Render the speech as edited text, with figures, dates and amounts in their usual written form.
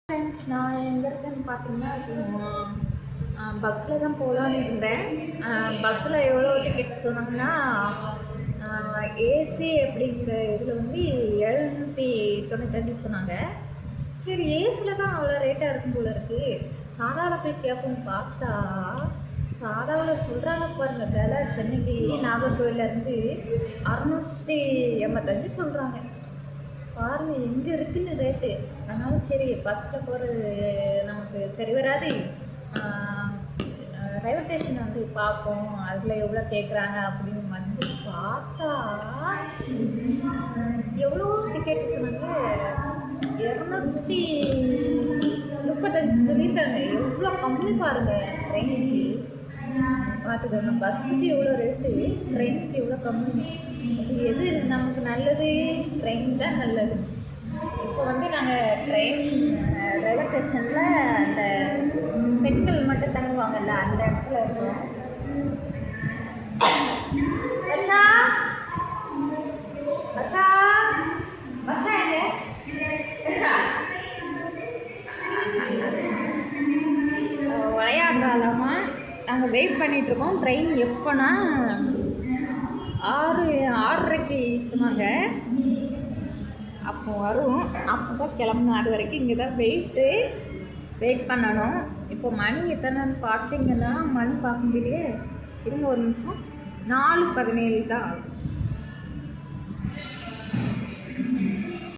Friends, நான் எங்கே இருக்கேன்னு பார்த்தீங்கன்னா, பஸ்ஸில் தான் போகலான்னு இருந்தேன். பஸ்ஸில் எவ்வளோ டிக்கெட் சொன்னாங்கன்னா, ஏசி அப்படிங்கிற இதில் வந்து 795 சொன்னாங்க. சரி, ஏசியில் தான் அவ்வளோ ரேட்டாக இருக்கும் போல இருக்குது. சாதாவில் போய் கேட்போம்னு பார்த்தா, சாதாவில் சொல்கிறாங்க பாருங்கள், விலை சென்னைக்கு நாகர்கோவிலேருந்து 685 சொல்கிறாங்க. பாருங்கள் எங்கே இருக்குன்னு ரேட்டு. அதனால சரி, பஸ்ஸில் போகிறது நமக்கு சரி வராது. ரயில்வே ஸ்டேஷன் வந்து பார்ப்போம், அதில் எவ்வளோ கேட்குறாங்க அப்படின்னு வந்து பார்த்தா எவ்வளோ டிக்கெட் சொன்னாங்க. 235 சொல்லியிருக்காங்க. எவ்வளோ கம்மி பாருங்கள் ட்ரெயினுக்கு. பார்த்துக்கோங்க, பஸ்ஸுக்கு எவ்வளோ ரேட்டு, ட்ரெயினுக்கு எவ்வளோ கம்மி. எது நமக்கு நல்லது? ட்ரெயின் தான் நல்லது. இப்போ வந்து நாங்கள் ட்ரெயின் ரயில்வே ஸ்டேஷனில் அந்த பெண்கள் மட்டும் தங்குவாங்கல்ல, அந்த இடத்துல இருக்கோம். அச்சா அச்சா பஸ்ஸா விளையாடுறாலாமா. நாங்கள் வெயிட் பண்ணிகிட்ருக்கோம். ட்ரெயின் எப்போனா 6:30க்கு சொன்னாங்க. அப்போ வரும். அப்போ தான் கிளம்பணும். அது வரைக்கும் இங்கே தான் வெயிட் பண்ணணும். இப்போ மணி எத்தனைன்னு பார்த்தீங்கன்னா, மணி பார்க்க முடியலையே. இருங்க ஒரு நிமிஷம். 4:17 தான் ஆகும்.